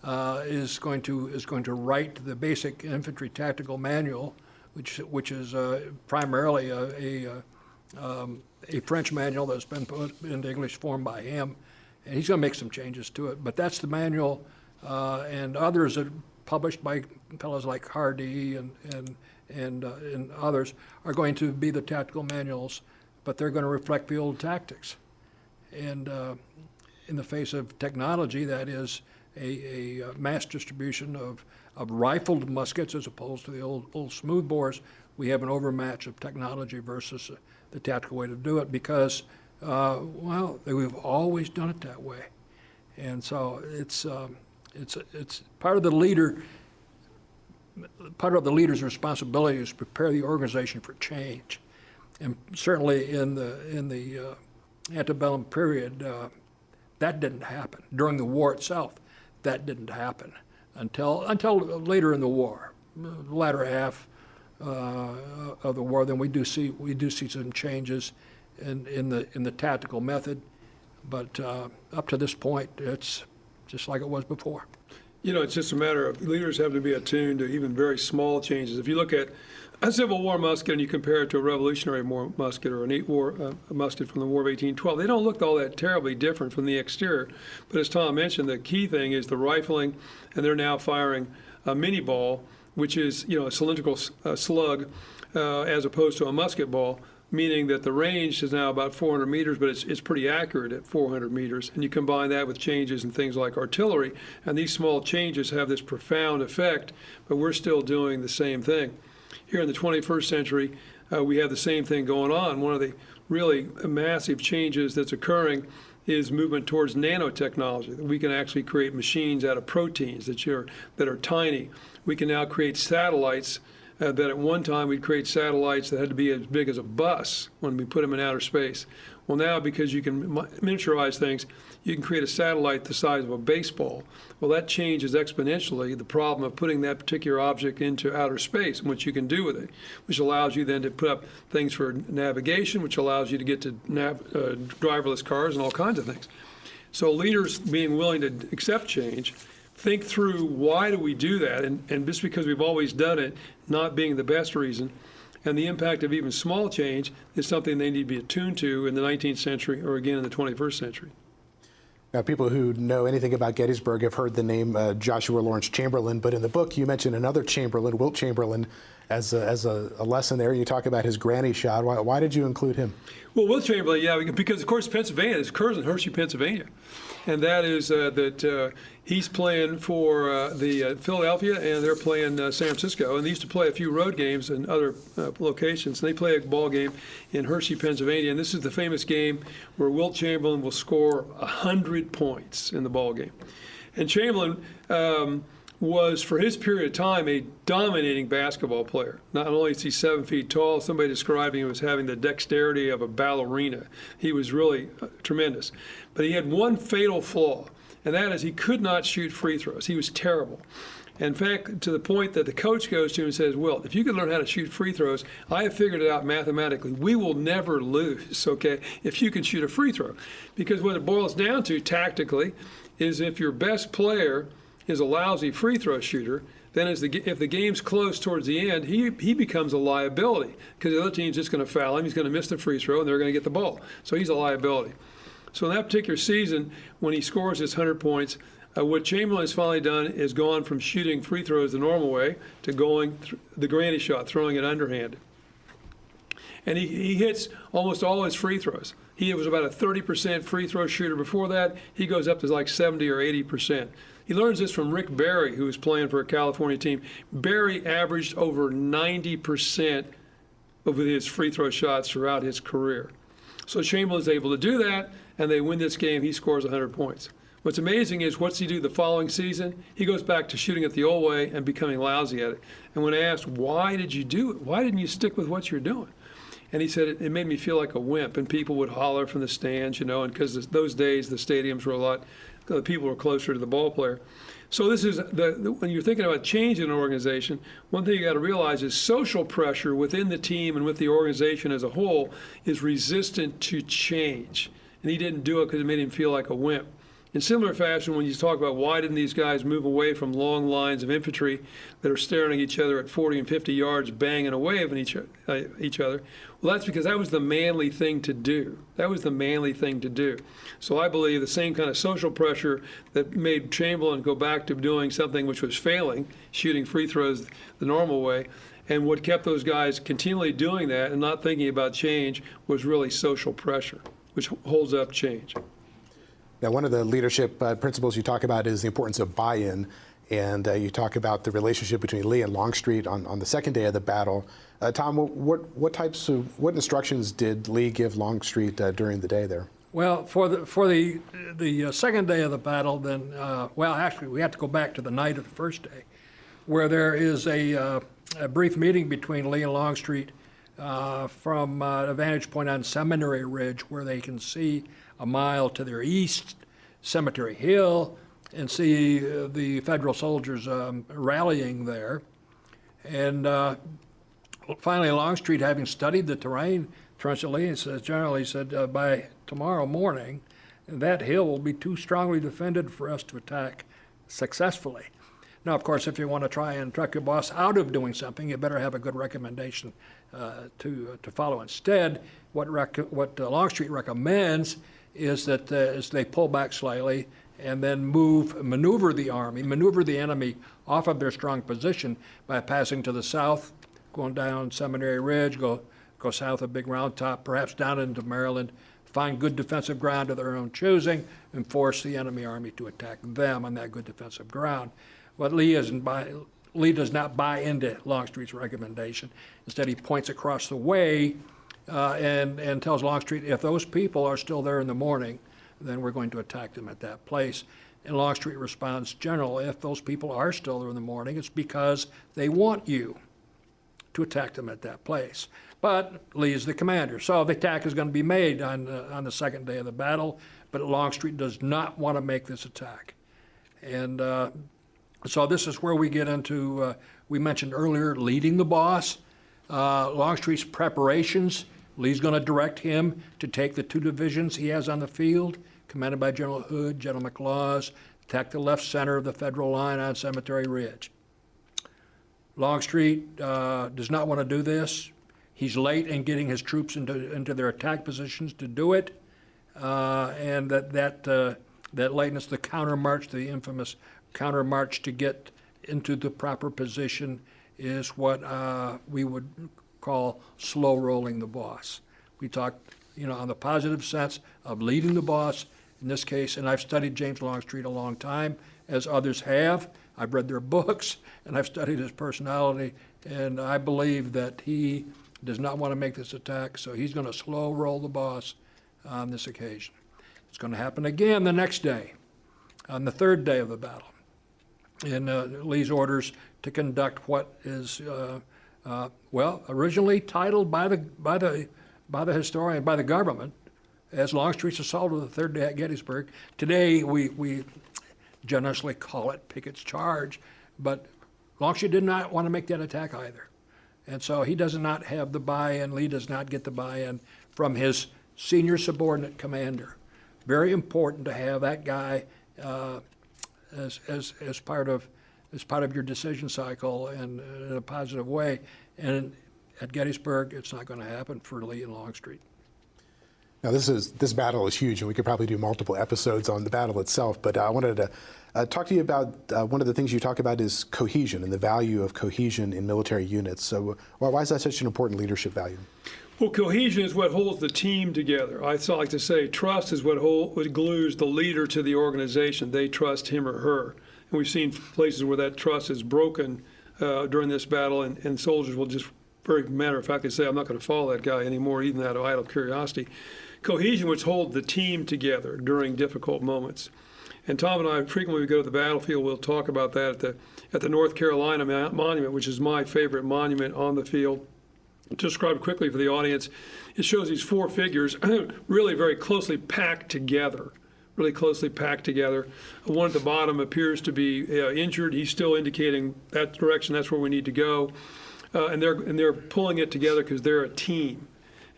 S3: is going to write the basic infantry tactical manual, which is primarily a French manual that's been put into English form by him, and he's going to make some changes to it. But that's the manual, and others are published by fellows like Hardy and others are going to be the tactical manuals, but they're going to reflect the old tactics. And in the face of technology, that is a mass distribution of rifled muskets as opposed to the old smoothbores, we have an overmatch of technology versus the tactical way to do it because, we've always done it that way. And so it's part of the leader's responsibility is to prepare the organization for change. And certainly in the antebellum period, that didn't happen. During the war itself, that didn't happen until later in the war, the latter half of the war. Then we do see some changes in the tactical method, but up to this point, it's just like it was before.
S4: It's just a matter of leaders have to be attuned to even very small changes. If you look at a Civil War musket and you compare it to a Revolutionary War musket or a musket from the War of 1812, they don't look all that terribly different from the exterior. But as Tom mentioned, the key thing is the rifling, and they're now firing a mini ball, which is a cylindrical slug, as opposed to a musket ball. meaning that the range is now about 400 meters, but it's pretty accurate at 400 meters. And you combine that with changes in things like artillery, and these small changes have this profound effect, but we're still doing the same thing. Here in the 21st century, we have the same thing going on. One of the really massive changes that's occurring is movement towards nanotechnology, that we can actually create machines out of proteins that are tiny. We can now create satellites that at one time we'd create satellites that had to be as big as a bus when we put them in outer space. Well, now because you can miniaturize things, you can create a satellite the size of a baseball. Well, that changes exponentially the problem of putting that particular object into outer space and what you can do with it, which allows you then to put up things for navigation, which allows you to get to driverless cars and all kinds of things. So leaders being willing to accept change, think through why do we do that, and just because we've always done it, not being the best reason, and the impact of even small change is something they need to be attuned to in the 19th century or again in the 21st century.
S2: Now, people who know anything about Gettysburg have heard the name Joshua Lawrence Chamberlain, but in the book you mention another Chamberlain, Wilt Chamberlain, as a lesson there. You talk about his granny shot. Why did you include him?
S4: Well, Wilt Chamberlain, yeah, because of course Pennsylvania, it occurs in Hershey, Pennsylvania. And that is that he's playing for the Philadelphia, and they're playing San Francisco. And they used to play a few road games in other locations. And they play a ball game in Hershey, Pennsylvania. And this is the famous game where Wilt Chamberlain will score 100 points in the ball game. And Chamberlain was, for his period of time, a dominating basketball player. Not only is he 7 feet tall, somebody described him as having the dexterity of a ballerina. He was really tremendous. But he had one fatal flaw, and that is he could not shoot free throws. He was terrible. In fact, to the point that the coach goes to him and says, Wilt, if you can learn how to shoot free throws, I have figured it out mathematically. We will never lose, okay, if you can shoot a free throw. Because what it boils down to tactically is if your best player is a lousy free throw shooter, then if the game's close towards the end, he becomes a liability because the other team's just going to foul him. He's going to miss the free throw, and they're going to get the ball. So he's a liability. So in that particular season, when he scores his 100 points, what Chamberlain has finally done is gone from shooting free throws the normal way to going the granny shot, throwing it underhanded. And he hits almost all his free throws. He was about a 30% free throw shooter before that. He goes up to like 70 or 80%. He learns this from Rick Barry, who was playing for a California team. Barry averaged over 90% of his free throw shots throughout his career. So Chamberlain's able to do that, and they win this game. He scores 100 points. What's amazing is what's he do the following season? He goes back to shooting it the old way and becoming lousy at it. And when asked, why did you do it? Why didn't you stick with what you're doing? And he said, it made me feel like a wimp, and people would holler from the stands, and because those days the stadiums were the people were closer to the ball player. So this is, when you're thinking about change in an organization, one thing you got to realize is social pressure within the team and with the organization as a whole is resistant to change. And he didn't do it because it made him feel like a wimp. In similar fashion, when you talk about why didn't these guys move away from long lines of infantry that are staring at each other at 40 and 50 yards, banging away at each other, well, that's because that was the manly thing to do. That was the manly thing to do. So I believe the same kind of social pressure that made Chamberlain go back to doing something which was failing, shooting free throws the normal way, and what kept those guys continually doing that and not thinking about change was really social pressure, which holds up change.
S2: Now, one of the leadership principles you talk about is the importance of buy-in, and you talk about the relationship between Lee and Longstreet on the second day of the battle. Tom, what instructions did Lee give Longstreet during the day there?
S3: Well, for the second day of the battle, then actually we have to go back to the night of the first day, where there is a brief meeting between Lee and Longstreet from a vantage point on Seminary Ridge, where they can see a mile to their east Cemetery Hill and see the Federal soldiers rallying there. And finally, Longstreet, having studied the terrain, turns to Lee and says, General, he said, by tomorrow morning, that hill will be too strongly defended for us to attack successfully. Now, of course, if you want to try and trick your boss out of doing something, you better have a good recommendation to follow. Instead, what Longstreet recommends is that as they pull back slightly and then maneuver the enemy off of their strong position by passing to the south, going down Seminary Ridge, go go south of Big Round Top, perhaps down into Maryland, find good defensive ground of their own choosing, and force the enemy army to attack them on that good defensive ground. What Lee does not buy into Longstreet's recommendation. Instead, he points across the way and tells Longstreet, if those people are still there in the morning, then we're going to attack them at that place. And Longstreet responds, General, if those people are still there in the morning, it's because they want you to attack them at that place. But Lee is the commander, so the attack is going to be made on the second day of the battle, but Longstreet does not want to make this attack. And so this is where we get into, we mentioned earlier, leading the boss. Longstreet's preparations. Lee's going to direct him to take the 2 divisions he has on the field, commanded by General Hood, General McCausland, attack the left center of the Federal line on Cemetery Ridge. Longstreet does not want to do this. He's late in getting his troops into their attack positions to do it, and that lateness, the countermarch, the infamous countermarch to get into the proper position, is what we would call slow rolling the boss. We talk, on the positive sense of leading the boss in this case, and I've studied James Longstreet a long time, as others have. I've read their books, and I've studied his personality, and I believe that he does not want to make this attack, so he's going to slow roll the boss on this occasion. It's going to happen again the next day, on the third day of the battle. In Lee's orders to conduct what is, originally titled by the historian, by the government, as Longstreet's assault of the third day at Gettysburg. Today, we generously call it Pickett's charge, but Longstreet did not want to make that attack either. And so he does not have the buy-in, Lee does not get the buy-in from his senior subordinate commander. Very important to have that guy as part of your decision cycle and in a positive way. And at Gettysburg, it's not going to happen for Lee and Longstreet.
S2: Now, this battle is huge, and we could probably do multiple episodes on the battle itself, but I wanted to talk to you about one of the things you talk about is cohesion and the value of cohesion in military units. So why is that such an important leadership value?
S4: Well, cohesion is what holds the team together. I like to say trust is what glues the leader to the organization. They trust him or her. And we've seen places where that trust is broken during this battle, and soldiers will just, very matter of fact, say, I'm not going to follow that guy anymore, even out of idle curiosity. Cohesion, which holds the team together during difficult moments. And Tom and I, frequently we go to the battlefield, we'll talk about that at the North Carolina Monument, which is my favorite monument on the field. To describe quickly for the audience, it shows these 4 figures really very closely packed together. Really closely packed together. One at the bottom appears to be injured. He's still indicating that direction, that's where we need to go. And they're pulling it together because they're a team.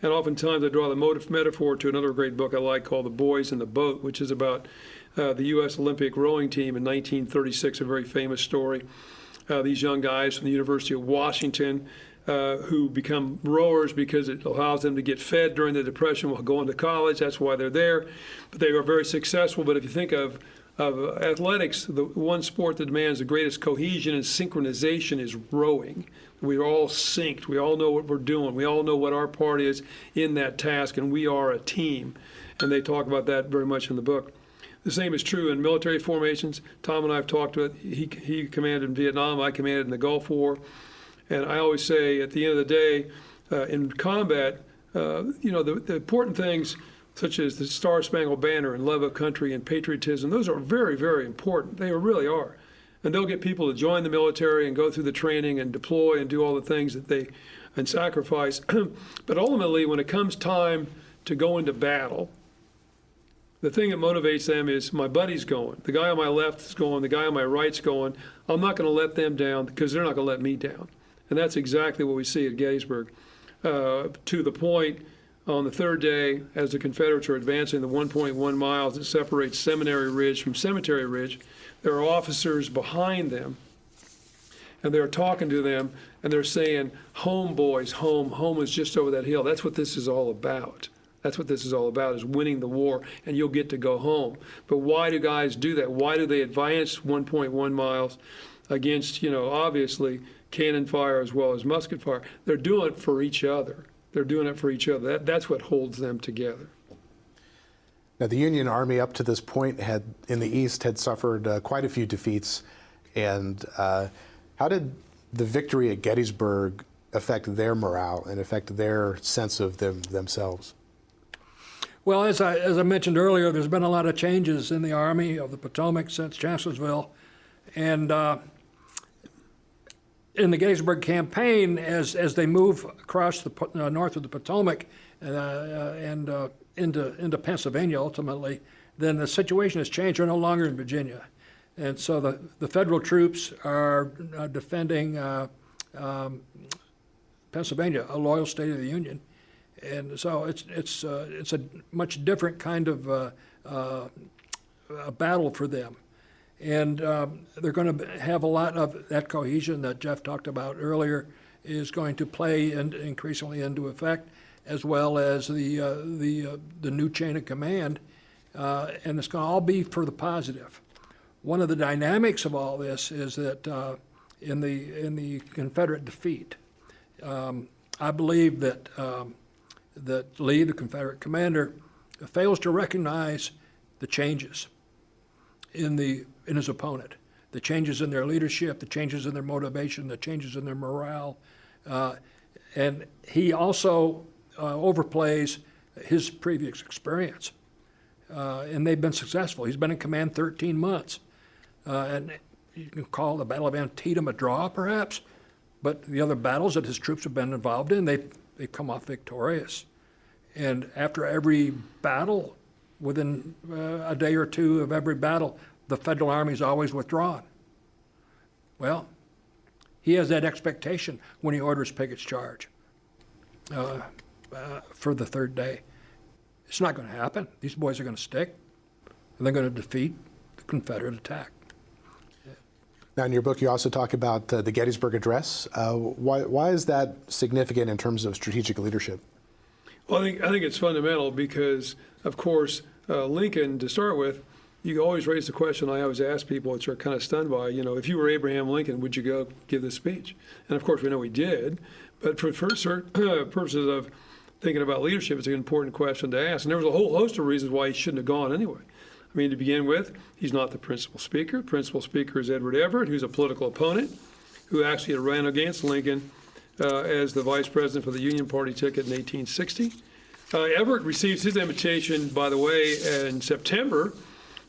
S4: And oftentimes I draw the metaphor to another great book I like called The Boys in the Boat, which is about the U.S. Olympic rowing team in 1936, a very famous story. These young guys from the University of Washington who become rowers because it allows them to get fed during the Depression while going to college. That's why they're there. But they are very successful. But if you think of athletics, the one sport that demands the greatest cohesion and synchronization is rowing. We're all synced. We all know what we're doing. We all know what our part is in that task, and we are a team. And they talk about that very much in the book. The same is true in military formations. Tom and I have talked about it. He commanded in Vietnam. I commanded in the Gulf War. And I always say at the end of the day, in combat, the important things such as the Star-Spangled Banner and love of country and patriotism, those are very, very important. They really are. And they'll get people to join the military and go through the training and deploy and do all the things that and sacrifice. But ultimately, when it comes time to go into battle, the thing that motivates them is my buddy's going. The guy on my left is going. The guy on my right's going. I'm not going to let them down because they're not going to let me down. And that's exactly what we see at Gettysburg. To the point, on the third day, as the Confederates are advancing the 1.1 miles that separates Seminary Ridge from Cemetery Ridge, there are officers behind them, and they're talking to them, and they're saying, home, boys, home. Home is just over that hill. That's what this is all about. That's what this is all about, is winning the war, and you'll get to go home. But why do guys do that? Why do they advance 1.1 miles against, obviously, cannon fire as well as musket fire? They're doing it for each other. They're doing it for each other. That's what holds them together.
S2: Now, the Union Army up to this point in the East had suffered quite a few defeats. And how did the victory at Gettysburg affect their morale and affect their sense of themselves?
S3: Well, as I mentioned earlier, there's been a lot of changes in the Army of the Potomac since Chancellorsville. And in the Gettysburg campaign, as they move across the north of the Potomac and into Pennsylvania ultimately, then the situation has changed. They're no longer in Virginia. And so the federal troops are defending Pennsylvania, a loyal state of the Union. And so it's a much different kind of a battle for them. And they're going to have a lot of that cohesion that Jeff talked about earlier is going to play increasingly into effect, as well as the new chain of command. And it's going to all be for the positive. One of the dynamics of all this is that in the Confederate defeat, I believe that that Lee, the Confederate commander, fails to recognize the changes in his opponent, the changes in their leadership, the changes in their motivation, the changes in their morale, and he also overplays his previous experience. And they've been successful. He's been in command 13 months. And you can call the Battle of Antietam a draw, perhaps, but the other battles that his troops have been involved in, they've come off victorious. And after every battle, within a day or two of every battle, the Federal Army is always withdrawn. Well, he has that expectation when he orders Pickett's charge for the third day. It's not going to happen. These boys are going to stick, and they're going to defeat the Confederate attack.
S2: Now, in your book, you also talk about the Gettysburg Address. Why is that significant in terms of strategic leadership?
S4: Well, I think it's fundamental because, of course, Lincoln, to start with, you always raise the question I always ask people, which are kind of stunned by, if you were Abraham Lincoln, would you go give this speech? And, of course, we know he did. But for certain purposes of thinking about leadership, it's an important question to ask. And there was a whole host of reasons why he shouldn't have gone anyway. I mean, to begin with, he's not the principal speaker. Principal speaker is Edward Everett, who's a political opponent, who actually ran against Lincoln as the vice president for the Union Party ticket in 1860. Everett receives his invitation, by the way, in September.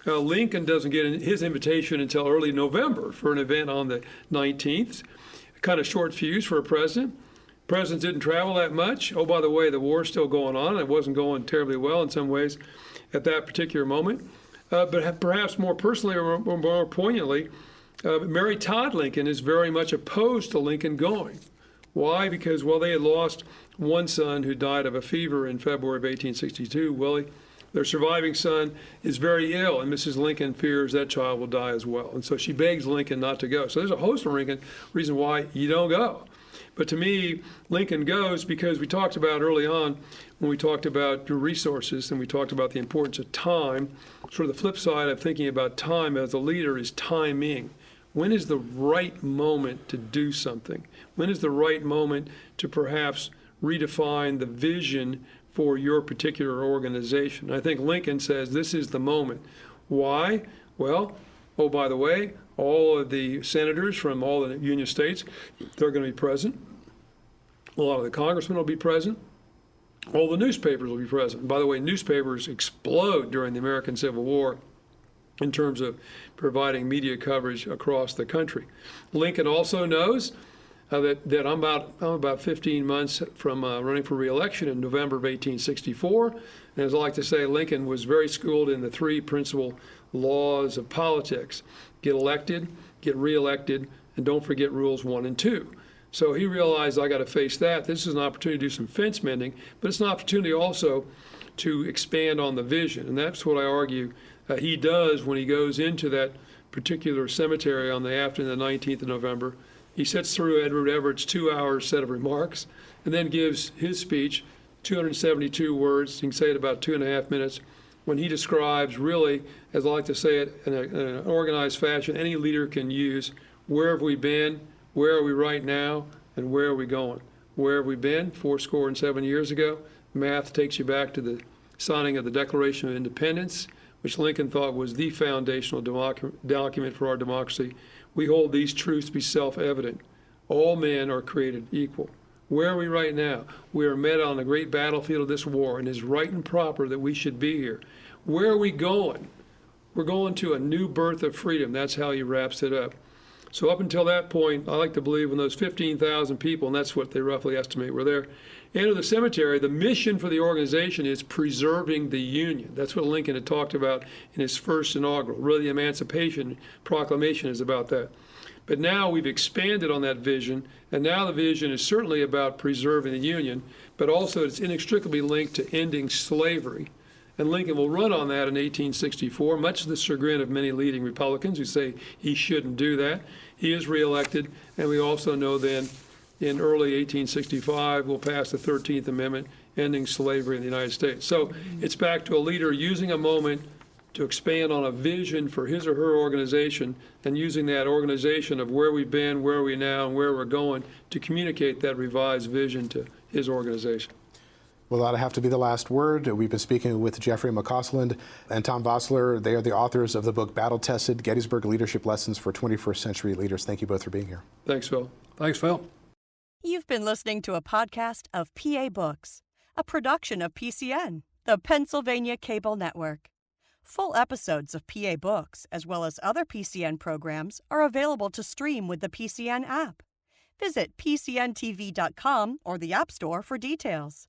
S4: Lincoln doesn't get his invitation until early November for an event on the 19th. Kind of short fuse for a president. Presidents didn't travel that much. Oh, by the way, the war's still going on. It wasn't going terribly well in some ways at that particular moment. But perhaps more personally or more poignantly, Mary Todd Lincoln is very much opposed to Lincoln going. Why? Because, they had lost one son who died of a fever in February of 1862. Willie, their surviving son, is very ill, and Mrs. Lincoln fears that child will die as well. And so she begs Lincoln not to go. So there's a host of reasons why you don't go. But to me, Lincoln goes because we talked about early on when we talked about resources and we talked about the importance of time. Sort of the flip side of thinking about time as a leader is timing. When is the right moment to do something? When is the right moment to perhaps redefine the vision for your particular organization? I think Lincoln says this is the moment. Why? Well, oh, by the way, all of the senators from all the Union states, they're going to be present. A lot of the congressmen will be present. All the newspapers will be present. By the way, newspapers explode during the American Civil War in terms of providing media coverage across the country. Lincoln also knows that I'm about 15 months from running for re-election in November of 1864. And as I like to say, Lincoln was very schooled in the three principal laws of politics: get elected, get re-elected, and don't forget rules 1 and 2. So he realized I got to face that. This is an opportunity to do some fence mending, but it's an opportunity also to expand on the vision. And that's what I argue he does when he goes into that particular cemetery on the afternoon of the 19th of November. He sits through Edward Everett's 2-hour set of remarks and then gives his speech, 272 words. You can say it about 2.5 minutes, when he describes really, as I like to say it, in an organized fashion any leader can use, where have we been, where are we right now, and where are we going? Where have we been? 70 years ago. Math takes you back to the signing of the Declaration of Independence, which Lincoln thought was the foundational document for our democracy. We hold these truths to be self-evident. All men are created equal. Where are we right now? We are met on the great battlefield of this war, and it is right and proper that we should be here. Where are we going? We're going to a new birth of freedom. That's how he wraps it up. So up until that point, I like to believe when those 15,000 people, and that's what they roughly estimate were there, enter the cemetery, the mission for the organization is preserving the Union. That's what Lincoln had talked about in his first inaugural. Really, the Emancipation Proclamation is about that. But now we've expanded on that vision, and now the vision is certainly about preserving the Union, but also it's inextricably linked to ending slavery. And Lincoln will run on that in 1864, much to the chagrin of many leading Republicans who say he shouldn't do that. He is reelected, and we also know then in early 1865 we'll pass the 13th Amendment, ending slavery in the United States. So it's back to a leader using a moment to expand on a vision for his or her organization, and using that organization of where we've been, where are we now, and where we're going to communicate that revised vision to his organization.
S2: Well, that'll have to be the last word. We've been speaking with Jeffrey McCausland and Tom Vossler. They are the authors of the book Battle-Tested: Gettysburg Leadership Lessons for 21st Century Leaders. Thank you both for being here.
S4: Thanks, Phil.
S3: Thanks, Phil.
S1: You've been listening to a podcast of PA Books, a production of PCN, the Pennsylvania Cable Network. Full episodes of PA Books, as well as other PCN programs, are available to stream with the PCN app. Visit PCNTV.com or the App Store for details.